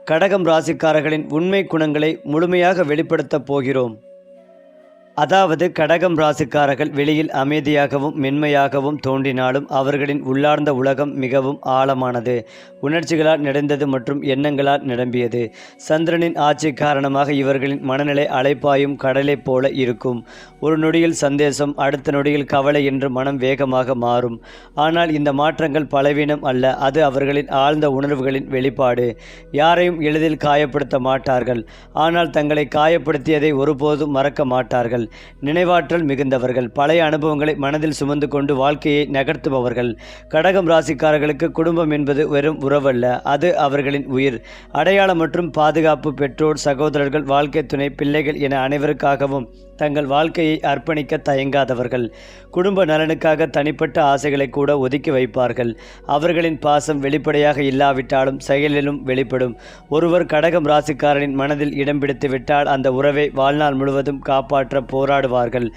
கடகம் ராசிக்காரர்களின் உண்மை குணங்களை முழுமையாக வெளிப்படுத்தப் போகிறோம். அதாவது கடகம் ராசிக்காரர்கள் வெளியில் அமைதியாகவும் மென்மையாகவும் தோன்றினாலும் அவர்களின் உள்ளார்ந்த உலகம் மிகவும் ஆழமானது, உணர்ச்சிகளால் நிறைந்தது மற்றும் எண்ணங்களால் நிரம்பியது. சந்திரனின் ஆட்சி காரணமாக இவர்களின் மனநிலை அலைப்பாயும் கடலை போல இருக்கும். ஒரு நொடியில் சந்தேசம், அடுத்த நொடியில் கவலை என்று மனம் வேகமாக மாறும். ஆனால் இந்த மாற்றங்கள் பலவீனம் அல்ல, அது அவர்களின் ஆழ்ந்த உணர்வுகளின் வெளிப்பாடு. யாரையும் எளிதில் காயப்படுத்த மாட்டார்கள், ஆனால் தங்களை காயப்படுத்தியதை ஒருபோதும் மறக்க மாட்டார்கள். நினைவாற்றல் மிகுந்தவர்கள், பழைய அனுபவங்களை மனதில் சுமந்து கொண்டு வாழ்க்கையை நகர்த்துபவர்கள். கடகம் ராசிக்காரர்களுக்கு குடும்பம் என்பது வெறும் உறவல்ல, அது அவர்களின் உயிர். அடையாளம் மற்றும் பாதுகாப்பு. பெற்றோர், சகோதரர்கள், வாழ்க்கை துணை, பிள்ளைகள் என அனைவருக்காகவும் தங்கள் வாழ்க்கையை அர்ப்பணிக்க தயங்காதவர்கள். குடும்ப நலனுக்காக தனிப்பட்ட ஆசைகளை கூட ஒதுக்கி வைப்பார்கள். அவர்களின் பாசம் வெளிப்படையாக இல்லாவிட்டாலும் செயலிலும் வெளிப்படும். ஒருவர் கடகம் ராசிக்காரனின் மனதில் இடம் பிடித்து விட்டால் அந்த உறவை வாழ்நாள் முழுவதும் காப்பாற்ற போராடுவார்கள்.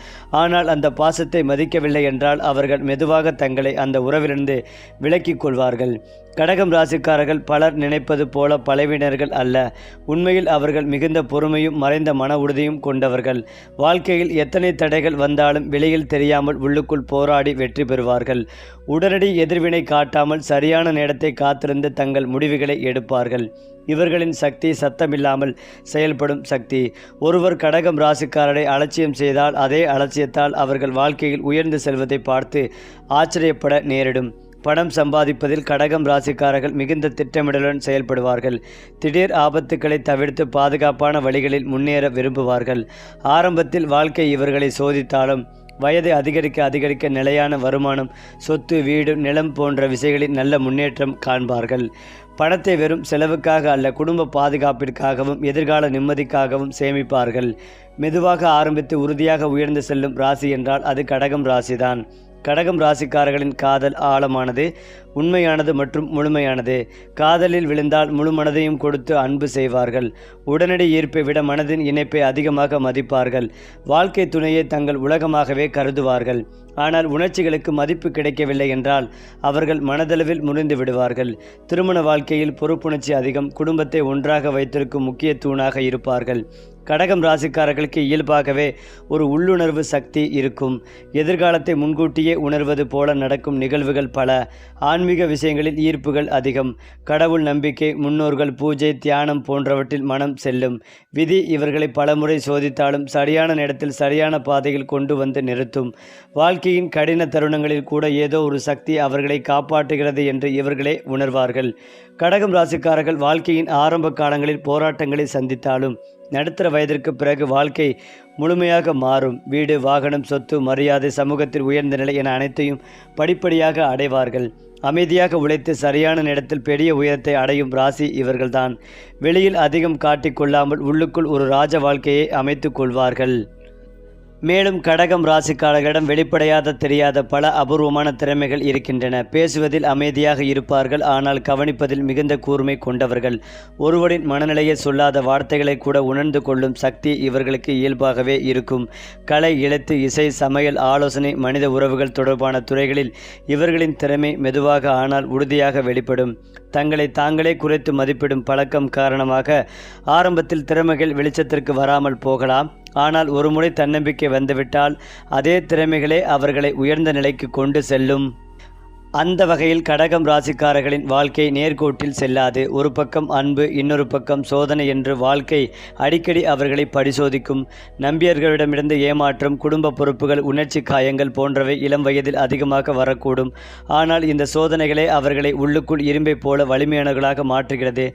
ஆனால் அந்த பாசத்தை மதிக்கவில்லை என்றால் அவர்கள் மெதுவாக தங்களை அந்த உறவிலிருந்து விலக்கிக் கொள்வார்கள். கடகம் ராசிக்காரர்கள் பலர் நினைப்பது போல பலவீனர்கள் அல்ல. உண்மையில் அவர்கள் மிகுந்த பொறுமையும் மறைந்த மன உறுதியும் கொண்டவர்கள். வாழ்க்கையில் எத்தனை தடைகள் வந்தாலும் வெளியில் தெரியாமல் உள்ளுக்குள் போராடி வெற்றி பெறுவார்கள். உடனடி எதிர்வினை காட்டாமல் சரியான நேரத்தை காத்திருந்து தங்கள் முடிவுகளை எடுப்பார்கள். இவர்களின் சக்தி சத்தமில்லாமல் செயல்படும் சக்தி. ஒருவர் கடகம் ராசிக்காரரை அலட்சியம் செய்தால் அதே அலட்சியத்தால் அவர்கள் வாழ்க்கையில் உயர்ந்து செல்வதை பார்த்து ஆச்சரியப்பட நேரிடும். பணம் சம்பாதிப்பதில் கடகம் ராசிக்காரர்கள் மிகுந்த திட்டமிடலுடன் செயல்படுவார்கள். திடீர் ஆபத்துக்களை தவிர்த்து பாதுகாப்பான வழிகளில் முன்னேற விரும்புவார்கள். ஆரம்பத்தில் வாழ்க்கை இவர்களை சோதித்தாலும் வயது அதிகரிக்க நிலையான வருமானம், சொத்து, வீடு, நிலம் போன்ற விஷயங்களில் நல்ல முன்னேற்றம் காண்பார்கள். பணத்தை வெறும் செலவுக்காக அல்ல, குடும்ப பாதுகாப்பிற்காகவும் எதிர்கால நிம்மதிக்காகவும் சேமிப்பார்கள். மெதுவாக ஆரம்பித்து உறுதியாக உயர்ந்து செல்லும் ராசி என்றால் அது கடகம் ராசிதான். கடகம் ராசிக்காரர்களின் காதல் ஆழமானது, உண்மையானது மற்றும் முழுமையானது. காதலில் விழுந்தால் முழு மனதையும் கொடுத்து அன்பு செய்வார்கள். உடனடி ஈர்ப்பை விட மனதின் இணைப்பை அதிகமாக மதிப்பார்கள். வாழ்க்கை துணையை தங்கள் உலகமாகவே கருதுவார்கள். ஆனால் உணர்ச்சிகளுக்கு மதிப்பு கிடைக்கவில்லை என்றால் அவர்கள் மனதளவில் முறிந்து விடுவார்கள். திருமண வாழ்க்கையில் பொறுப்புணர்ச்சி அதிகம், குடும்பத்தை ஒன்றாக வைத்திருக்கும் முக்கிய தூணாக இருப்பார்கள். கடகம் ராசிக்காரர்களுக்கு இயல்பாகவே ஒரு உள்ளுணர்வு சக்தி இருக்கும். எதிர்காலத்தை முன்கூட்டியே உணர்வது போல நடக்கும் நிகழ்வுகள் பல. ஆன்மீக விஷயங்களில் ஈர்ப்புகள் அதிகம். கடவுள் நம்பிக்கை, முன்னோர்கள், பூஜை, தியானம் போன்றவற்றில் மனம் செல்லும். விதி இவர்களை பலமுறை சோதித்தாலும் சரியான நேரத்தில் சரியான பாதையில் கொண்டு வந்து நிறுத்தும். வாழ்க்கையின் கடின தருணங்களில் கூட ஏதோ ஒரு சக்தி அவர்களை காப்பாற்றுகிறது என்று இவர்களே உணர்வார்கள். கடகம் ராசிக்காரர்கள் வாழ்க்கையின் ஆரம்ப காலங்களில் போராட்டங்களை சந்தித்தாலும் நடுத்தர வயதிற்கு பிறகு வாழ்க்கை முழுமையாக மாறும். வீடு, வாகனம், சொத்து, மரியாதை, சமூகத்தில் உயர்ந்த நிலை என அனைத்தையும் படிப்படியாக அடைவார்கள். அமைதியாக உழைத்து சரியான நேரத்தில் பெரிய உயரத்தை அடையும் ராசி இவர்கள்தான். வெளியில் அதிகம் காட்டிக்கொள்ளாமல் உள்ளுக்குள் ஒரு ராஜ வாழ்க்கையை அமைத்து கொள்வார்கள். மேலும் கடகம் ராசிக்காரர்களிடம் வெளிப்படையாத தெரியாத பல அபூர்வமான திறமைகள் இருக்கின்றன. பேசுவதில் அமைதியாக இருப்பார்கள், ஆனால் கவனிப்பதில் மிகுந்த கூர்மை கொண்டவர்கள். ஒருவரின் மனநிலையை சொல்லாத வார்த்தைகளை கூட உணர்ந்து கொள்ளும் சக்தி இவர்களுக்கு இயல்பாகவே இருக்கும். கலை, எழுத்து, இசை, சமையல், ஆலோசனை, மனித உறவுகள் தொடர்பான துறைகளில் இவர்களின் திறமை மெதுவாக ஆனால் உறுதியாக வெளிப்படும். தங்களை தாங்களே குறைத்து மதிப்பிடும் பழக்கம் காரணமாக ஆரம்பத்தில் திறமைகள் வெளிச்சத்திற்கு வராமல் போகலாம். ஆனால் ஒருமுறை தன்னம்பிக்கை வந்துவிட்டால் அதே திறமைகளே அவர்களை உயர்ந்த நிலைக்கு கொண்டு செல்லும். அந்த வகையில் கடகம் ராசிக்காரர்களின் வாழ்க்கை நேர்கோட்டில் செல்லாது. ஒரு பக்கம் அன்பு, இன்னொரு பக்கம் சோதனை என்று வாழ்க்கை அடிக்கடி அவர்களை பரிசோதிக்கும். நம்பியர்களிடமிருந்து ஏமாற்றம், குடும்ப பொறுப்புகள், உணர்ச்சி காயங்கள் போன்றவை இளம் வயதில் அதிகமாக வரக்கூடும். ஆனால் இந்த சோதனைகளே அவர்களை உள்ளுக்குள் இரும்பை போல வலிமையானவர்களாக மாற்றுகிறது.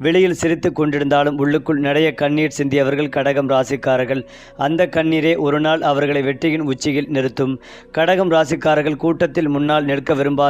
வெளியில் சிரித்து கொண்டிருந்தாலும் உள்ளுக்குள் நிறைய கண்ணீர் சிந்தியவர்கள் கடகம் ராசிக்காரர்கள். அந்த கண்ணீரே ஒரு நாள் அவர்களை வெற்றியின் உச்சியில் நிறுத்தும். கடகம் ராசிக்காரர்கள் கூட்டத்தில் முன்னால் நிற்க விரும்பாதவர்கள்.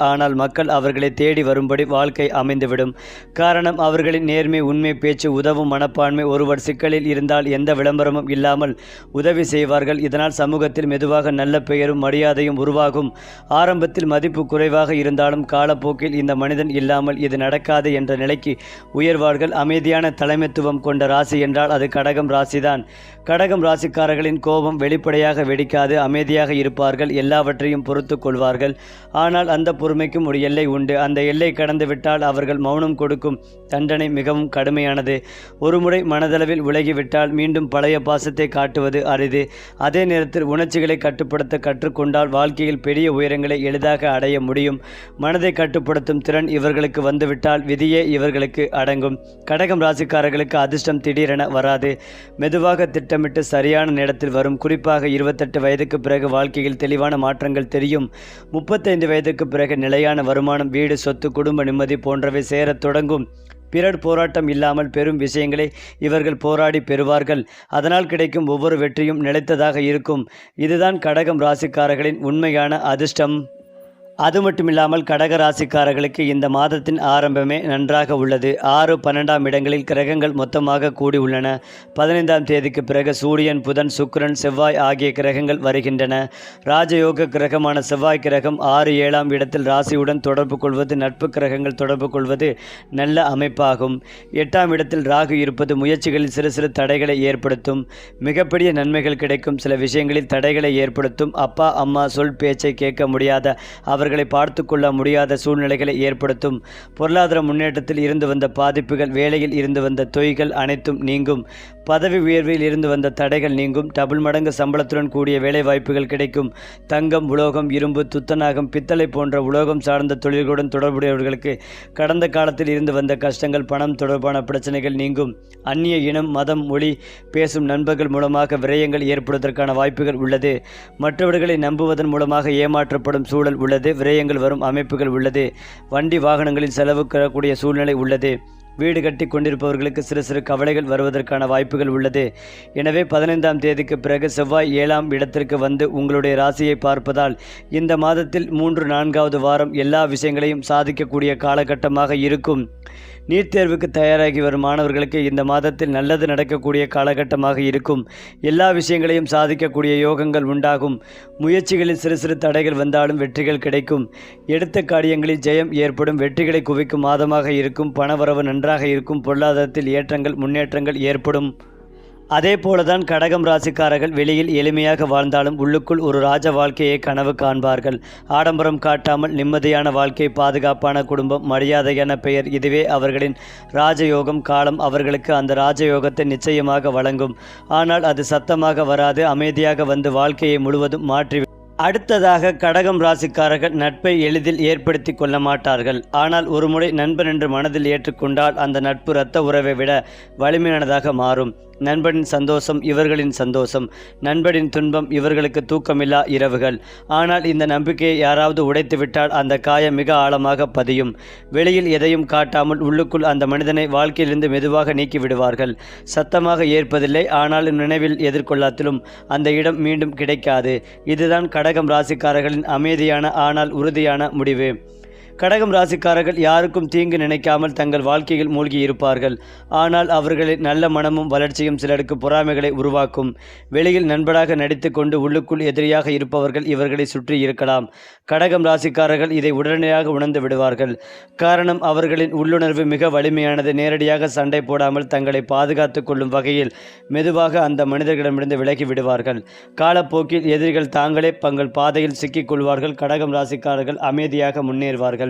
ஆனால் மக்கள் அவர்களை தேடி வரும்படி வாழ்க்கை அமைந்துவிடும். காரணம் அவர்களின் நேர்மை, உண்மை பேச்சு, உதவும் மனப்பான்மை. ஒருவர் சிக்கலில் இருந்தால் எந்த விளம்பரமும் இல்லாமல் உதவி செய்வார்கள். இதனால் சமூகத்தில் மெதுவாக நல்ல பெயரும் மரியாதையும் உருவாகும். ஆரம்பத்தில் மதிப்பு குறைவாக இருந்தாலும் காலப்போக்கில் இந்த மனிதன் இல்லாமல் இது நடக்காது என்ற நிலைக்கு உயர்வார்கள். அமைதியான தலைமைத்துவம் கொண்ட ராசி என்றால் அது கடகம் ராசிதான். கடகம் ராசிக்காரர்களின் கோபம் வெளிப்படையாக வெடிக்காது. அமைதியாக இருப்பார்கள், எல்லாவற்றையும் பொறுத்து கொள்வார்கள். ஆனால் ஆனால் அந்த பொறுமைக்கும் ஒரு எல்லை உண்டு. அந்த எல்லை கடந்து விட்டால் அவர்கள் மௌனம் கொடுக்கும் தண்டனை மிகவும் கடுமையானது. ஒருமுறை மனதளவில் விலகிவிட்டால் மீண்டும் பழைய பாசத்தை காட்டுவது அரிது. அதே நேரத்தில் உணர்ச்சிகளை கட்டுப்படுத்த கற்றுக்கொண்டால் வாழ்க்கையில் பெரிய உயரங்களை எளிதாக அடைய முடியும். மனதை கட்டுப்படுத்தும் திறன் இவர்களுக்கு வந்துவிட்டால் விதியே இவர்களுக்கு அடங்கும். கடகம் ராசிக்காரர்களுக்கு அதிர்ஷ்டம் திடீரென வராது. மெதுவாக திட்டமிட்டு சரியான நேரத்தில் வரும். குறிப்பாக 28 வயதுக்கு பிறகு வாழ்க்கையில் தெளிவான மாற்றங்கள் தெரியும். 35 வயதுக்கு பிறகு நிலையான வருமானம், வீடு, சொத்து, குடும்ப நிம்மதி போன்றவை சேரத் தொடங்கும். பிறர் போராட்டம் இல்லாமல் பெரும் விஷயங்களை இவர்கள் போராடி பெறுவார்கள். அதனால் கிடைக்கும் ஒவ்வொரு வெற்றியும் நிலைத்ததாக இருக்கும். இதுதான் கடகம் ராசிக்காரர்களின் உண்மையான அதிர்ஷ்டம். அது மட்டுமில்லாமல் கடக ராசிக்காரர்களுக்கு இந்த மாதத்தின் ஆரம்பமே நன்றாக உள்ளது. 6, 12ஆம் இடங்களில் கிரகங்கள் மொத்தமாக கூடி உள்ளன. 15ஆம் தேதிக்கு பிறகு சூரியன், புதன், சுக்கிரன், செவ்வாய் ஆகிய கிரகங்கள் வருகின்றன. ராஜயோக கிரகமான செவ்வாய் கிரகம் 6, 7ஆம் இடத்தில் ராசியுடன் தொடர்பு கொள்வது, நட்பு கிரகங்கள் தொடர்பு கொள்வது நல்ல அமைப்பாகும். 8ஆம் இடத்தில் ராகு இருப்பது முயற்சிகளில் சிறு சிறு தடைகளை ஏற்படுத்தும். மிகப்பெரிய நன்மைகள் கிடைக்கும். சில விஷயங்களில் தடைகளை ஏற்படுத்தும். அப்பா அம்மா சொல் பேச்சை கேட்க முடியாத, அவர்களை பார்த்து கொள்ள முடியாத சூழ்நிலைகளை ஏற்படுத்தும். பொருளாதார முன்னேற்றத்தில் இருந்து வந்த பாதிப்புகள், வேலையில் இருந்து வந்த தொய்கள் அனைத்தும் நீங்கும். பதவி உயர்வில் இருந்து வந்த தடைகள் நீங்கும். டபுள் மடங்கு சம்பளத்துடன் கூடிய வேலை வாய்ப்புகள் கிடைக்கும். தங்கம், உலோகம், இரும்பு, துத்தநாகம், பித்தளை போன்ற உலோகம் சார்ந்த தொழில்களுடன் தொடர்புடையவர்களுக்கு கடந்த காலத்தில் இருந்து வந்த கஷ்டங்கள், பணம் தொடர்பான பிரச்சனைகள் நீங்கும். அந்நிய இனம், மதம், மொழி பேசும் நண்பர்கள் மூலமாக விரயங்கள் ஏற்படுவதற்கான வாய்ப்புகள் உள்ளது. மற்றவர்களை நம்புவதன் மூலமாக ஏமாற்றப்படும் சூழல் உள்ளது. விரயங்கள் வரும் அமைப்புகள் உள்ளது. வண்டி வாகனங்களில் செலவு கூடிய சூழ்நிலை உள்ளது. வீடு கட்டி கொண்டிருப்பவர்களுக்கு சிறு சிறு கவலைகள் வருவதற்கான வாய்ப்புகள் உள்ளது. எனவே 15ஆம் தேதிக்கு பிறகு செவ்வாய் 7ஆம் இடத்திற்கு வந்து உங்களுடைய ராசியை பார்ப்பதால் இந்த மாதத்தில் 3, 4வது வாரம் எல்லா விஷயங்களையும் சாதிக்கக்கூடிய காலகட்டமாக இருக்கும். நீட் தேர்வுக்கு தயாராகி வரும் மாணவர்களுக்கு இந்த மாதத்தில் நல்லது நடக்கக்கூடிய காலகட்டமாக இருக்கும். எல்லா விஷயங்களையும் சாதிக்கக்கூடிய யோகங்கள் உண்டாகும். முயற்சிகளில் சிறு சிறு தடைகள் வந்தாலும் வெற்றிகள் கிடைக்கும். எடுத்த காரியங்களில் ஜெயம் ஏற்படும். வெற்றிகளை குவிக்கும் மாதமாக இருக்கும். பணவரவு நன்றாக இருக்கும். பொருளாதாரத்தில் ஏற்றங்கள், முன்னேற்றங்கள் ஏற்படும். அதே போலதான் கடகம் ராசிக்காரர்கள் வெளியில் எளிமையாக வாழ்ந்தாலும் உள்ளுக்குள் ஒரு ராஜ வாழ்க்கையை கனவு காண்பார்கள். ஆடம்பரம் காட்டாமல் நிம்மதியான வாழ்க்கை, பாதுகாப்பான குடும்பம், மரியாதையான பெயர், இதுவே அவர்களின் ராஜயோகம். காலம் அவர்களுக்கு அந்த ராஜயோகத்தை நிச்சயமாக வழங்கும். ஆனால் அது சத்தமாக வராது. அமைதியாக வந்து வாழ்க்கையை முழுவதும் மாற்றி. அடுத்ததாக கடகம் ராசிக்காரர்கள் நட்பை எளிதில் ஏற்படுத்தி கொள்ள மாட்டார்கள். ஆனால் ஒருமுறை நண்பன் என்று மனதில் ஏற்றுக்கொண்டால் அந்த நட்பு இரத்த உறவை விட வலிமையானதாக மாறும். நண்பனின் சந்தோஷம் இவர்களின் சந்தோஷம். நண்பனின் துன்பம் இவர்களுக்கு தூக்கமில்லா இரவுகள். ஆனால் இந்த நம்பிக்கையை யாராவது உடைத்துவிட்டால் அந்த காயம் மிக ஆழமாக பதியும். வெளியில் எதையும் காட்டாமல் உள்ளுக்குள் அந்த மனிதனை வாழ்க்கையிலிருந்து மெதுவாக நீக்கி விடுவார்கள். சத்தமாக ஏற்பதில்லை, ஆனால் நினைவில் எதிர்கொள்ளாத்திலும் அந்த இடம் மீண்டும் கிடைக்காது. இதுதான் கடகம் ராசிக்காரர்களின் அமைதியான ஆனால் உறுதியான முடிவு. கடகம் ராசிக்காரர்கள் யாருக்கும் தீங்கு நினைக்காமல் தங்கள் வாழ்க்கையில் மூழ்கி இருப்பார்கள். ஆனால் அவர்களின் நல்ல மனமும் வளர்ச்சியும் சிலருக்கு பொறாமைகளை உருவாக்கும். வெளியில் நண்பராக நடித்து கொண்டு உள்ளுக்குள் எதிரியாக இருப்பவர்கள் இவர்களை சுற்றி இருக்கலாம். கடகம் ராசிக்காரர்கள் இதை உடனடியாக உணர்ந்து விடுவார்கள். காரணம், அவர்களின் உள்ளுணர்வு மிக வலிமையானது. நேரடியாக சண்டை போடாமல் தங்களை பாதுகாத்து கொள்ளும் வகையில் மெதுவாக அந்த மனிதர்களிடமிருந்து விலகி விடுவார்கள். காலப்போக்கில் எதிரிகள் தாங்களே தங்கள் பாதையில் சிக்கிக் கொள்வார்கள். கடகம் ராசிக்காரர்கள் அமைதியாக முன்னேறுவார்கள்.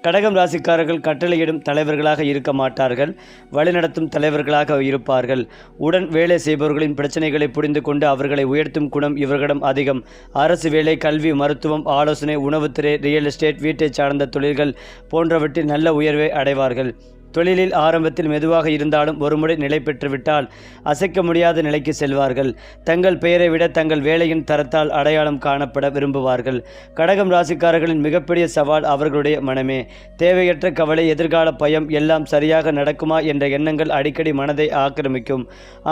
கடகம் ராசிக்காரர்கள் கட்டளையிடும் தலைவர்களாக இருக்க மாட்டார்கள். வழிநடத்தும் தலைவர்களாக இருப்பார்கள். உடன் வேலை செய்பவர்களின் பிரச்சனைகளை புரிந்து கொண்டு அவர்களை உயர்த்தும் குணம் இவர்களிடம் அதிகம். அரசு வேலை, கல்வி, மருத்துவம், ஆலோசனை, உணவுத்துறை, ரியல் எஸ்டேட், வீட்டை சார்ந்த தொழில்கள் போன்றவற்றில் நல்ல உயர்வை அடைவார்கள். தொழிலில் ஆரம்பத்தில் மெதுவாக இருந்தாலும் ஒருமுறை நிலை பெற்றுவிட்டால் அசைக்க முடியாத நிலைக்கு செல்வார்கள். தங்கள் பெயரை விட தங்கள் வேலையின் தரத்தால் அடையாளம் காணப்பட விரும்புவார்கள். கடகம் ராசிக்காரர்களின் மிகப்பெரிய சவால் அவர்களுடைய மனமே. தேவையற்ற கவலை, எதிர்கால பயம், எல்லாம் சரியாக நடக்குமா என்ற எண்ணங்கள் அடிக்கடி மனதை ஆக்கிரமிக்கும்.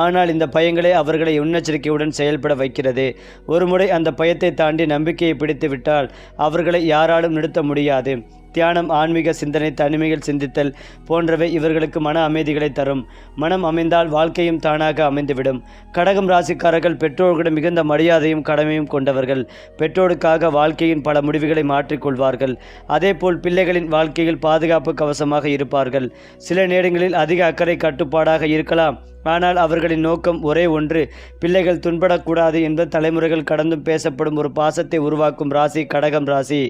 ஆனால் இந்த பயங்களே அவர்களை முன்னெச்சரிக்கையுடன் செயல்பட வைக்கிறது. ஒருமுறை அந்த பயத்தை தாண்டி நம்பிக்கையை பிடித்து விட்டால் அவர்களை யாராலும் நிறுத்த முடியாது. தியானம், ஆன்மீக சிந்தனை, தனிமையில் சிந்தித்தல் போன்றவை இவர்களுக்கு மன அமைதிகளை தரும். மனம் அமைந்தால் வாழ்க்கையும் தானாக அமைந்துவிடும். கடகம் ராசிக்காரர்கள் பெற்றோர்களிடம் மிகுந்த மரியாதையும் கடமையும் கொண்டவர்கள். பெற்றோருக்காக வாழ்க்கையின் பல முடிவுகளை மாற்றிக்கொள்வார்கள். அதேபோல் பிள்ளைகளின் வாழ்க்கையில் பாதுகாப்பு கவசமாக இருப்பார்கள். சில நேரங்களில் அதிக அக்கறை கட்டுப்பாடாக இருக்கலாம். ஆனால் அவர்களின் நோக்கம் ஒரே ஒன்று, பிள்ளைகள் துன்படக்கூடாது என்பது தலைமுறைகள் கடந்தும் பேசப்படும் ஒரு பாசத்தை உருவாக்கும் ராசி கடகம் ராசி.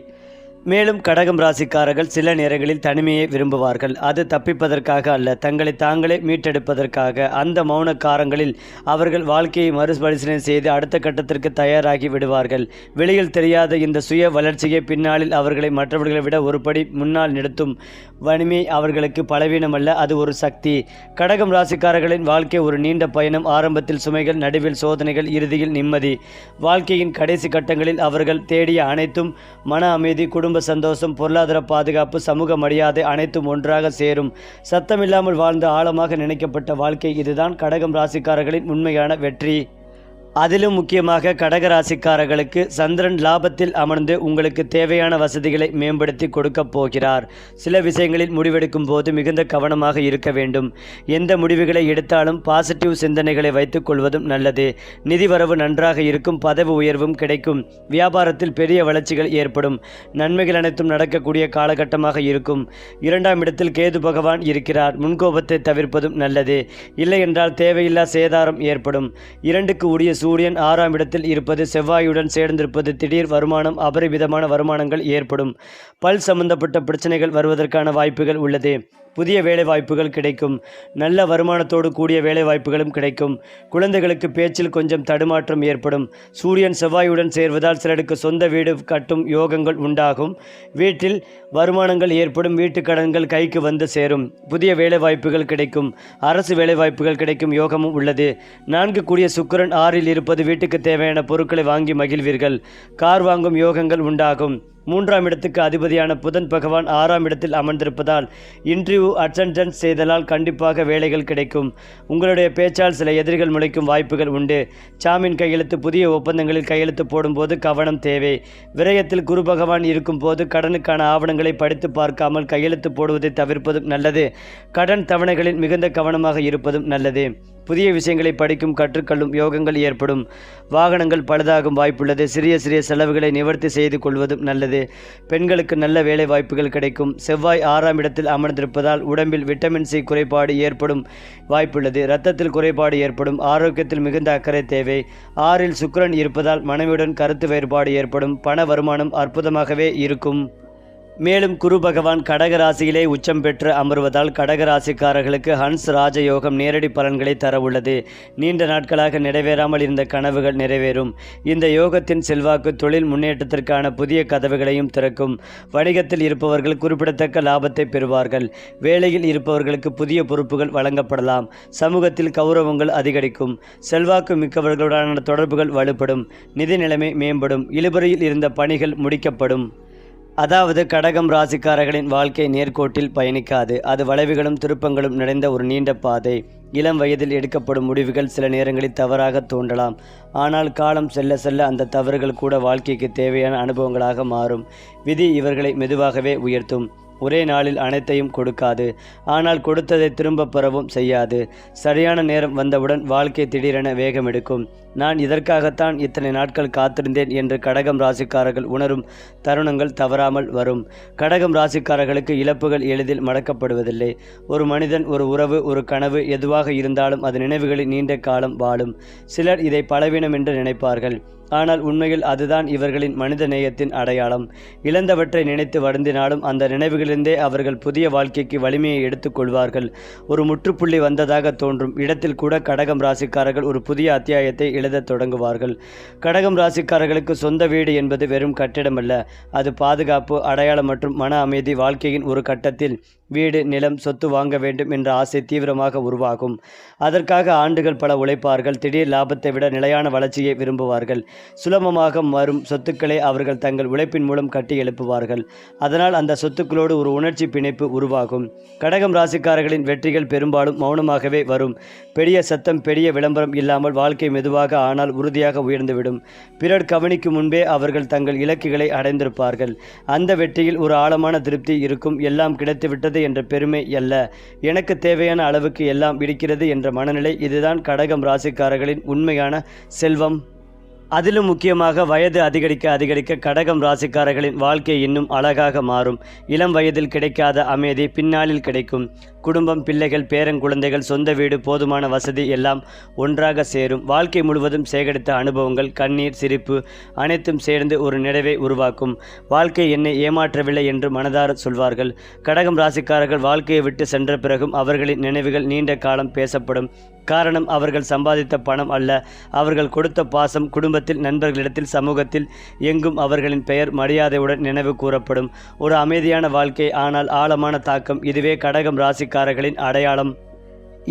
மேலும் கடகம் ராசிக்காரர்கள் சில நேரங்களில் தனிமையை விரும்புவார்கள். அது தப்பிப்பதற்காக அல்ல, தங்களை தாங்களே மீட்டெடுப்பதற்காக. அந்த மௌனக்காரங்களில் அவர்கள் வாழ்க்கையை மறுபரிசீலனை செய்து அடுத்த கட்டத்திற்கு தயாராகி விடுவார்கள். வெளியில் தெரியாத இந்த சுய வளர்ச்சியை பின்னாளில் அவர்களை மற்றவர்களை விட ஒரு படி முன்னால் நிறுத்தும் வலிமை அவர்களுக்கு பலவீனமல்ல, அது ஒரு சக்தி. கடகம் ராசிக்காரர்களின் வாழ்க்கை ஒரு நீண்ட பயணம். ஆரம்பத்தில் சுமைகள், நடுவில் சோதனைகள், இறுதியில் நிம்மதி. வாழ்க்கையின் கடைசி கட்டங்களில் அவர்கள் தேடிய அனைத்தும் மன அமைதி, குடும்ப சந்தோஷம், பொருளாதார பாதுகாப்பு, சமூக மரியாதை அனைத்தும் ஒன்றாக சேரும். சத்தமில்லாமல் வாழ்ந்த ஆழமாக நினைக்கப்பட்ட வாழ்க்கை. இதுதான் கடகம் ராசிக்காரர்களின் உண்மையான வெற்றி. அதிலும் முக்கியமாக கடக ராசிக்காரர்களுக்கு சந்திரன் லாபத்தில் அமர்ந்து உங்களுக்கு தேவையான வசதிகளை மேம்படுத்தி கொடுக்கப் போகிறார். சில விஷயங்களில் முடிவெடுக்கும் போது மிகுந்த கவனமாக இருக்க வேண்டும். எந்த முடிவுகளை எடுத்தாலும் பாசிட்டிவ் சிந்தனைகளை வைத்துக் கொள்வதும் நல்லது. நிதி வரவு நன்றாக இருக்கும், பதவி உயர்வும் கிடைக்கும், வியாபாரத்தில் பெரிய வளர்ச்சிகள் ஏற்படும், நன்மைகள் அனைத்தும் நடக்கக்கூடிய காலகட்டமாக இருக்கும். 2ஆம் இடத்தில் கேது பகவான் இருக்கிறார். முன்கோபத்தை தவிர்ப்பதும் நல்லது. இல்லை என்றால் தேவையில்லா சேதாரம் ஏற்படும். 2க்கு உரிய சூரியன் 6ஆம் இடத்தில் இருப்பது, செவ்வாயுடன் சேர்ந்திருப்பது, திடீர் வருமானம், அபரிவிதமான வருமானங்கள் ஏற்படும். பல் சம்பந்தப்பட்ட பிரச்சனைகள் வருவதற்கான வாய்ப்புகள் உள்ளது. புதிய வேலை வாய்ப்புகள் கிடைக்கும். நல்ல வருமானத்தோடு கூடிய வேலை வாய்ப்புகளும் கிடைக்கும். குழந்தைகளுக்கு பேச்சில் கொஞ்சம் தடுமாற்றம் ஏற்படும். சூரியன் செவ்வாயுடன் சேர்வதால் சிலருக்கு சொந்த வீடு கட்டும் யோகங்கள் உண்டாகும். வீட்டில் வருமானங்கள் ஏற்படும். வீட்டு கடன்கள் கைக்கு வந்து சேரும். புதிய வேலை வாய்ப்புகள் கிடைக்கும். அரசு வேலை வாய்ப்புகள் கிடைக்கும் யோகமும் உள்ளது. 4 கூடிய சுக்கிரன் 6இல் இருப்பது வீட்டுக்கு தேவையான பொருட்களை வாங்கி மகிழ்வீர்கள். கார் வாங்கும் யோகங்கள் உண்டாகும். 3ஆம் இடத்துக்கு அதிபதியான புதன் பகவான் 6ஆம் இடத்தில் அமர்ந்திருப்பதால் இன்டர்வியூ அட்டெண்டன்ஸ் செய்தலால் கண்டிப்பாக வேலைகள் கிடைக்கும். உங்களுடைய பேச்சால் சில எதிரிகள் முளைக்கும் வாய்ப்புகள் உண்டு. ஜாமீன் கையெழுத்து, புதிய ஒப்பந்தங்களில் கையெழுத்து போடும்போது கவனம் தேவை. விரயத்தில் குரு பகவான் இருக்கும் போது கடனுக்கான ஆவணங்களை படித்து பார்க்காமல் கையெழுத்து போடுவதை தவிர்ப்பதும் நல்லது. கடன் தவணைகளில் மிகுந்த கவனமாக இருப்பதும் நல்லது. புதிய விஷயங்களை படிக்கும், கற்றுக்கொள்ளும் யோகங்கள் ஏற்படும். வாகனங்கள் பழுதாகும் வாய்ப்புள்ளது. சிறிய சிறிய செலவுகளை நிவர்த்தி செய்து கொள்வதும் நல்லது. பெண்களுக்கு நல்ல வேலை வாய்ப்புகள் கிடைக்கும். செவ்வாய் 6ஆம் இடத்தில் அமர்ந்திருப்பதால் உடம்பில் விட்டமின் சி குறைபாடு ஏற்படும் வாய்ப்புள்ளது. இரத்தத்தில் குறைபாடு ஏற்படும். ஆரோக்கியத்தில் மிகுந்த அக்கறை தேவை. 6இல் சுக்கிரன் இருப்பதால் மனைவியுடன் கருத்து வேறுபாடு ஏற்படும். பண வருமானம் அற்புதமாகவே இருக்கும். மேலும் குரு பகவான் கடக ராசியிலே உச்சம் பெற்று அமர்வதால் கடக ராசிக்காரர்களுக்கு ஹன்ஸ் ராஜயோகம் நேரடி பலன்களை தர உள்ளது. நீண்ட நாட்களாக நிறைவேறாமல் இருந்த கனவுகள் நிறைவேறும். இந்த யோகத்தின் செல்வாக்கு தொழில் முன்னேற்றத்திற்கான புதிய கதவுகளையும் திறக்கும். வணிகத்தில் இருப்பவர்கள் குறிப்பிடத்தக்க லாபத்தை பெறுவார்கள். வேலையில் இருப்பவர்களுக்கு புதிய பொறுப்புகள் வழங்கப்படலாம். சமூகத்தில் கௌரவங்கள் அதிகரிக்கும். செல்வாக்கு மிக்கவர்களுடனான தொடர்புகள் வலுப்படும். நிதி நிலைமை மேம்படும். இழுபறியில் இருந்த பணிகள் முடிக்கப்படும். அதாவது கடகம் ராசிக்காரர்களின் வாழ்க்கை நேர்கோட்டில் பயணிக்காது. அது வளைவுகளும் திருப்பங்களும் நிறைந்த ஒரு நீண்ட பாதை. இளம் வயதில் எடுக்கப்படும் முடிவுகள் சில நேரங்களில் தவறாக தோன்றலாம். ஆனால் காலம் செல்ல செல்ல அந்த தவறுகள் கூட வாழ்க்கைக்கு தேவையான அனுபவங்களாக மாறும். விதி இவர்களை மெதுவாகவே உயர்த்தும். ஒரே நாளில் அனைத்தையும் கொடுக்காது, ஆனால் கொடுத்ததை திரும்ப பெறவும் செய்யாது. சரியான நேரம் வந்தவுடன் வாழ்க்கை திடீரென வேகம் எடுக்கும். நான் இதற்காகத்தான் இத்தனை நாட்கள் காத்திருந்தேன் என்று கடகம் ராசிக்காரர்கள் உணரும் தருணங்கள் தவறாமல் வரும். கடகம் ராசிக்காரர்களுக்கு இழப்புகள் எளிதில் மடக்கப்படுவதில்லை. ஒரு மனிதன், ஒரு உறவு, ஒரு கனவு எதுவாக இருந்தாலும் அது நினைவுகளில் நீண்ட காலம் வாழும். சிலர் இதை பலவீனம் என்று நினைப்பார்கள். ஆனால் உண்மையில் அதுதான் இவர்களின் மனித நேயத்தின் அடையாளம். இழந்தவற்றை நினைத்து வருந்தினாலும் அந்த நினைவுகளிலிருந்தே அவர்கள் புதிய வாழ்க்கைக்கு வலிமையை எடுத்துக் கொள்வார்கள். ஒரு முற்றுப்புள்ளி வந்ததாக தோன்றும் இடத்தில் கூட கடகம் ராசிக்காரர்கள் ஒரு புதிய அத்தியாயத்தை எழுதத் தொடங்குவார்கள். கடகம் ராசிக்காரர்களுக்கு சொந்த வீடு என்பது வெறும் கட்டிடமல்ல, அது பாதுகாப்பு, அடையாளம் மற்றும் மன அமைதி. வாழ்க்கையின் ஒரு கட்டத்தில் வீடு, நிலம், சொத்து வாங்க வேண்டும் என்ற ஆசை தீவிரமாக உருவாகும். அதற்காக ஆண்டுகள் பல உழைப்பார்கள். திடீர் லாபத்தை விட நிலையான வளர்ச்சியை விரும்புவார்கள். சுலபமாக வரும் சொத்துக்களை அவர்கள் தங்கள் உழைப்பின் மூலம் கட்டி எழுப்புவார்கள். அதனால் அந்த சொத்துக்களோடு ஒரு உணர்ச்சி பிணைப்பு உருவாகும். கடகம் ராசிக்காரர்களின் வெற்றிகள் பெரும்பாலும் மௌனமாகவே வரும். பெரிய சத்தம், பெரிய விளம்பரம் இல்லாமல் வாழ்க்கை மெதுவாக ஆனால் உறுதியாக உயர்ந்துவிடும். பிறர் கவனிக்கும் முன்பே அவர்கள் தங்கள் இலக்குகளை அடைந்திருப்பார்கள். அந்த வெற்றியில் ஒரு ஆழமான திருப்தி இருக்கும். எல்லாம் கிடைத்துவிட்டது என்ற பெருமை அல்ல, எனக்கு தேவையான அளவுக்கு எல்லாம் இருக்கிறது என்ற மனநிலை. இதுதான் கடகம் ராசிக்காரர்களின் உண்மையான செல்வம். அதிலும் முக்கியமாக வயது அதிகரிக்க அதிகரிக்க கடகம் ராசிக்காரர்களின் வாழ்க்கை இன்னும் அழகாக மாறும். இளம் வயதில் கிடைக்காத அமைதி பின்னாளில் கிடைக்கும். குடும்பம், பிள்ளைகள், பேரங்குழந்தைகள், சொந்த வீடு, போதுமான வசதி எல்லாம் ஒன்றாக சேரும். வாழ்க்கை முழுவதும் சேகரித்த அனுபவங்கள், கண்ணீர், சிரிப்பு அனைத்தும் சேர்ந்து ஒரு நிறைவை உருவாக்கும். வாழ்க்கை என்னை ஏமாற்றவில்லை என்று மனதார சொல்வார்கள். கடகம் ராசிக்காரர்கள் வாழ்க்கையை விட்டு சென்ற பிறகும் அவர்களின் நினைவுகள் நீண்ட காலம் பேசப்படும். காரணம், அவர்கள் சம்பாதித்த பணம் அல்ல, அவர்கள் கொடுத்த பாசம். குடும்பத்தில், நண்பர்களிடத்தில், சமூகத்தில் எங்கும் அவர்களின் பெயர் மரியாதையுடன் நினைவு கூறப்படும். ஒரு அமைதியான வாழ்க்கை, ஆனால் ஆழமான தாக்கம். இதுவே கடகம் ராசிக்காரர்களின் அடையாளம்.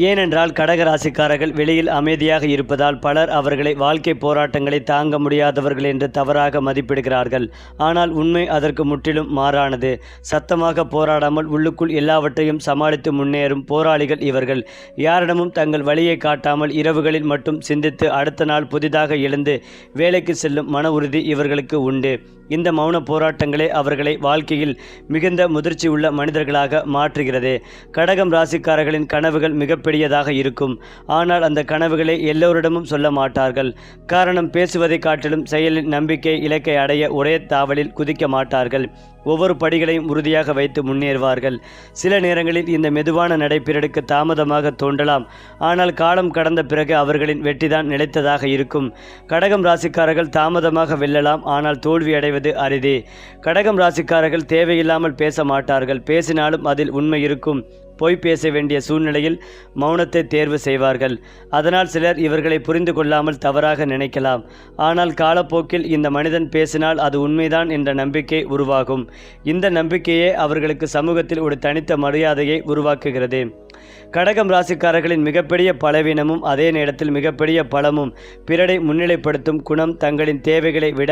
ஏனென்றால் கடக ராசிக்காரர்கள் வெளியில் அமைதியாக இருப்பதால் பலர் அவர்களை வாழ்க்கை போராட்டங்களை தாங்க முடியாதவர்கள் என்று தவறாக மதிப்பிடுகிறார்கள். ஆனால் உண்மை அதற்கு முற்றிலும் மாறானது. சத்தமாக போராடாமல் உள்ளுக்குள் எல்லாவற்றையும் சமாளித்து முன்னேறும் போராளிகள் இவர்கள். யாரிடமும் தங்கள் வழியை காட்டாமல் இரவுகளில் மட்டும் சிந்தித்து அடுத்த நாள் புதிதாக எழுந்து வேலைக்கு செல்லும் மன உறுதி இவர்களுக்கு உண்டு. இந்த மௌன போராட்டங்களே அவர்களை வாழ்க்கையில் மிகுந்த முதிர்ச்சி உள்ள மனிதர்களாக மாற்றுகிறது. கடகம் ராசிக்காரர்களின் கனவுகள் மிகப்பெரியதாக இருக்கும். ஆனால் அந்த கனவுகளை எல்லோரிடமும் சொல்ல மாட்டார்கள். காரணம், பேசுவதை காட்டிலும் செயலில் நம்பிக்கை இலக்கை அடைய ஒரே தாவலில் குதிக்க மாட்டார்கள். ஒவ்வொரு படிகளையும் உறுதியாக வைத்து முன்னேறுவார்கள். சில நேரங்களில் இந்த மெதுவான நடைபெறலுக்கு தாமதமாக தோன்றலாம். ஆனால் காலம் கடந்த பிறகு அவர்களின் வெற்றிதான் நிலைத்ததாக இருக்கும். கடகம் ராசிக்காரர்கள் தாமதமாக வெல்லலாம், ஆனால் தோல்வி அடைவது அரிதே. கடகம் ராசிக்காரர்கள் தேவையில்லாமல் பேச மாட்டார்கள். பேசினாலும் அதில் உண்மை இருக்கும். பொய் பேச வேண்டிய சூழ்நிலையில் மௌனத்தை தேர்வு செய்வார்கள். அதனால் சிலர் இவர்களை புரிந்து கொள்ளாமல் தவறாக நினைக்கலாம். ஆனால் காலப்போக்கில் இந்த மனிதன் பேசினால் அது உண்மைதான் என்ற நம்பிக்கை உருவாகும். இந்த நம்பிக்கையே அவர்களுக்கு சமூகத்தில் ஒரு தனித்த மரியாதையை உருவாக்குகிறது. கடகம் ராசிக்காரர்களின் மிகப்பெரிய பலவீனமும் அதே நேரத்தில் மிகப்பெரிய பலமும் பிறரை முன்னிலைப்படுத்தும் குணம். தங்களின் தேவைகளை விட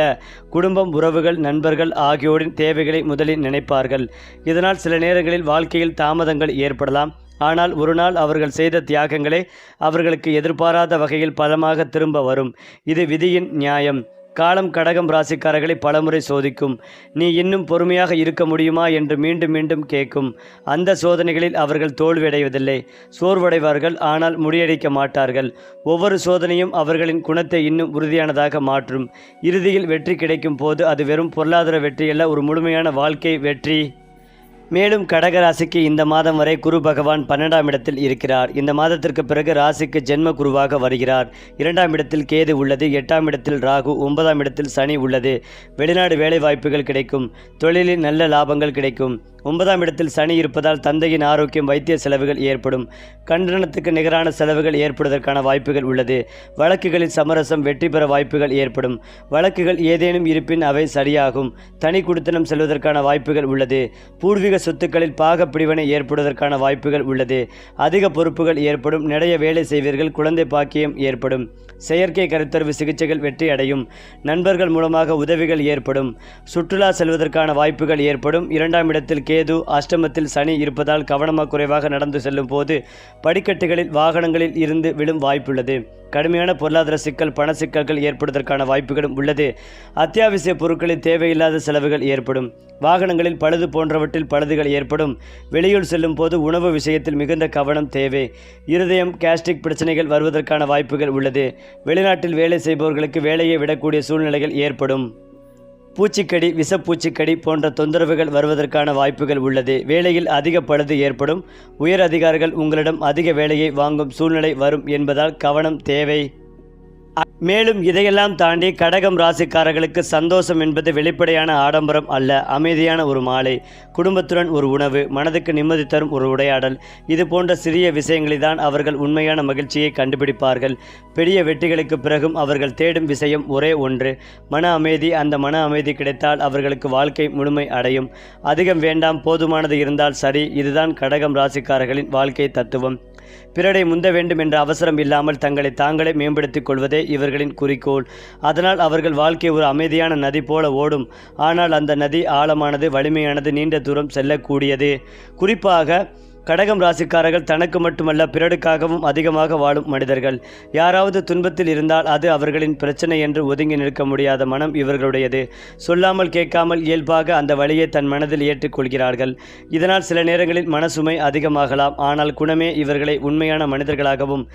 குடும்பம், உறவுகள், நண்பர்கள் ஆகியோரின் தேவைகளை முதலில் நினைப்பார்கள். இதனால் சில நேரங்களில் வாழ்க்கையில் தாமதங்கள் ஏற்படலாம். ஆனால் ஒரு நாள் அவர்கள் செய்த தியாகங்களே அவர்களுக்கு எதிர்பாராத வகையில் பலமாக திரும்ப வரும். இது விதியின் நியாயம். காலம் கடகம் ராசிக்காரர்களை பலமுறை சோதிக்கும். நீ இன்னும் பொறுமையாக இருக்க முடியுமா என்று மீண்டும் மீண்டும் கேட்கும். அந்த சோதனைகளில் அவர்கள் தோல்வியடைவதில்லை, சோர்வடைவார்கள். ஆனால் முறியடிக்க மாட்டார்கள். ஒவ்வொரு சோதனையும் அவர்களின் குணத்தை இன்னும் உறுதியானதாக மாற்றும். இறுதியில் வெற்றி கிடைக்கும் போது அது வெறும் பொருளாதார வெற்றியல்ல, ஒரு முழுமையான வாழ்க்கை வெற்றி. மேலும் கடகராசிக்கு இந்த மாதம் வரை குரு பகவான் 12ஆம் இடத்தில் இருக்கிறார். இந்த மாதத்திற்கு பிறகு ராசிக்கு ஜென்ம குருவாக வருகிறார். 2ஆம் இடத்தில் கேது உள்ளது, 8ஆம் இடத்தில் ராகு, 9ஆம் இடத்தில் சனி உள்ளது. வெளிநாடு வேலை வாய்ப்புகள் கிடைக்கும். தொழிலில் நல்ல லாபங்கள் கிடைக்கும். 9ஆம் இடத்தில் சனி இருப்பதால் தந்தையின் ஆரோக்கியம், வைத்திய செலவுகள் ஏற்படும். கண்டனத்துக்கு நிகரான செலவுகள் ஏற்படுவதற்கான வாய்ப்புகள் உள்ளது. வழக்குகளில் சமரசம், வெற்றி பெற வாய்ப்புகள் ஏற்படும். வழக்குகள் ஏதேனும் இருப்பின் அவை சரியாகும். தனி குடித்தனம் செல்வதற்கான வாய்ப்புகள் உள்ளது. பூர்வீக சொத்துக்களில் பாகப்பிடிவனை ஏற்படுவதற்கான வாய்ப்புகள் உள்ளது. அதிக பொறுப்புகள் ஏற்படும். நிறைய வேலை செய்வீர்கள். குழந்தை பாக்கியம் ஏற்படும். செயற்கை கருத்தரிவு சிகிச்சைகள் வெற்றி அடையும். நண்பர்கள் மூலமாக உதவிகள் ஏற்படும். சுற்றுலா செல்வதற்கான வாய்ப்புகள் ஏற்படும். 2ஆம் இடத்தில் கேது, அஷ்டமத்தில் சனி இருப்பதால் கவனமாக குறைவாக நடந்து செல்லும் போது படிக்கட்டுகளில், வாகனங்களில் இருந்து விழும் வாய்ப்புள்ளது. கடுமையான பொருளாதார சிக்கல், பண சிக்கல்கள் ஏற்படுவதற்கான வாய்ப்புகளும் உள்ளது. அத்தியாவசிய பொருட்களில் தேவையில்லாத செலவுகள் ஏற்படும். வாகனங்களில் பழுது போன்றவற்றில் பழுதுகள் ஏற்படும். வெளியூர் செல்லும் போது உணவு விஷயத்தில் மிகுந்த கவனம் தேவை. இருதயம், கேஸ்ட்ரிக் பிரச்சனைகள் வருவதற்கான வாய்ப்புகள் உள்ளது. வெளிநாட்டில் வேலை செய்பவர்களுக்கு வேலையை விடக்கூடிய சூழ்நிலைகள் ஏற்படும். பூச்சிக்கடி, விஷப்பூச்சிக்கடி போன்ற தொந்தரவுகள் வருவதற்கான வாய்ப்புகள் உள்ளது. வேலையில் அதிக பழுது ஏற்படும். உயர் அதிகாரிகள் உங்களிடம் அதிக வேலையை வாங்கும் சூழ்நிலை வரும் என்பதால் கவனம் தேவை. மேலும் இதையெல்லாம் தாண்டி கடகம் ராசிக்காரர்களுக்கு சந்தோஷம் என்பது வெளிப்படையான ஆடம்பரம் அல்ல, அமைதியான ஒரு மாலை, குடும்பத்துடன் ஒரு உணவு, மனதுக்கு நிம்மதி தரும் ஒரு உரையாடல். இது போன்ற சிறிய விஷயங்களில் தான் அவர்கள் உண்மையான மகிழ்ச்சியை கண்டுபிடிப்பார்கள். பெரிய வெற்றிகளுக்கு பிறகும் அவர்கள் தேடும் விஷயம் ஒரே ஒன்று, மன அமைதி. அந்த மன அமைதி கிடைத்தால் அவர்களுக்கு வாழ்க்கை முழுமை அடையும். அதிகம் வேண்டாம், போதுமானது இருந்தால் சரி. இதுதான் கடகம் ராசிக்காரர்களின் வாழ்க்கை தத்துவம். பிறரை முந்த வேண்டும் என்ற அவசரம் இல்லாமல் தங்களை தாங்களே மேம்படுத்திக் கொள்வதே இவர்களின் குறிக்கோள். அதனால் அவர்கள் வாழ்க்கை ஒரு அமைதியான நதி போல ஓடும். ஆனால் அந்த நதி ஆழமானது, வலிமையானது, நீண்ட தூரம் செல்லக்கூடியது. குறிப்பாக கடகம் ராசிக்காரர்கள் தனக்கு மட்டுமல்ல பிறருக்காகவும் அதிகமாக வாழும் மனிதர்கள். யாராவது துன்பத்தில் இருந்தால் அது அவர்களின் பிரச்சனை என்று ஒதுங்கி நிற்க முடியாத மனம் இவர்களுடையது. சொல்லாமல் கேட்காமல் இயல்பாக அந்த வழியை தன் மனதில் ஏற்றுக்கொள்கிறார்கள். இதனால் சில நேரங்களில் மனசுமை அதிகமாகலாம். ஆனால் குணமே இவர்களை உண்மையான மனிதர்களாகவும்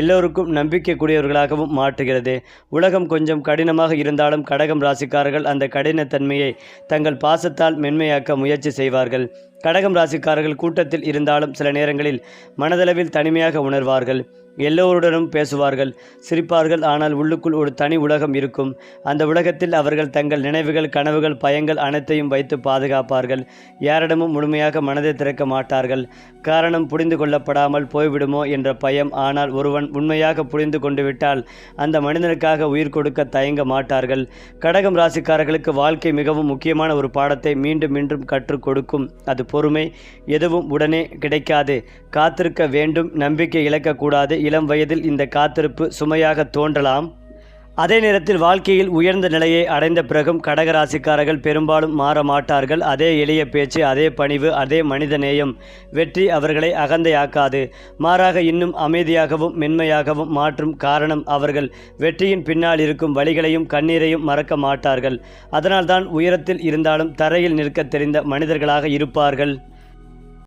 எல்லோருக்கும் நம்பிக்கைக்குரியவர்களாகவும் மாற்றுகிறது. உலகம் கொஞ்சம் கடினமாக இருந்தாலும் கடகம் ராசிக்காரர்கள் அந்த கடினத்தன்மையை தங்கள் பாசத்தால் மென்மையாக்க முயற்சி செய்வார்கள். கடகம் ராசிக்காரர்கள் கூட்டத்தில் இருந்தாலும் சில நேரங்களில் மனதளவில் தனிமையாக உணர்வார்கள். எல்லோருடனும் பேசுவார்கள், சிரிப்பார்கள். ஆனால் உள்ளுக்குள் ஒரு தனி உலகம் இருக்கும். அந்த உலகத்தில் அவர்கள் தங்கள் நினைவுகள், கனவுகள், பயங்கள் அனைத்தையும் வைத்து பாதுகாப்பார்கள். யாரிடமும் முழுமையாக மனதை திறக்க மாட்டார்கள். காரணம் புரிந்து கொள்ளப்படாமல் போய்விடுமோ என்ற பயம். ஆனால் ஒருவன் உண்மையாக புரிந்து கொண்டு விட்டால் அந்த மனிதனுக்காக உயிர் கொடுக்க தயங்க மாட்டார்கள். கடகம் ராசிக்காரர்களுக்கு வாழ்க்கை மிகவும் முக்கியமான ஒரு பாடத்தை மீண்டும் மீண்டும் கற்றுக் கொடுக்கும். அது பொறுமை. எதுவும் உடனே கிடைக்காது. காத்திருக்க வேண்டும். நம்பிக்கை இழக்கக்கூடாது. இளம் வயதில் இந்த காத்திருப்பு சுமையாக தோன்றலாம். அதே நேரத்தில் வாழ்க்கையில் உயர்ந்த நிலையை அடைந்த பிறகும் கடகராசிக்காரர்கள் பெரும்பாலும் மாற மாட்டார்கள். அதே எளிய பேச்சு, அதே பணிவு, அதே மனித நேயம் வெற்றி அவர்களை அகந்தையாக்காது. மாறாக இன்னும் அமைதியாகவும் மென்மையாகவும் மாற்றும். காரணம், அவர்கள் வெற்றியின் பின்னால் இருக்கும் வழிகளையும் கண்ணீரையும் மறக்க மாட்டார்கள். அதனால்தான் உயரத்தில் இருந்தாலும் தரையில் நிற்க தெரிந்த மனிதர்களாக இருப்பார்கள்.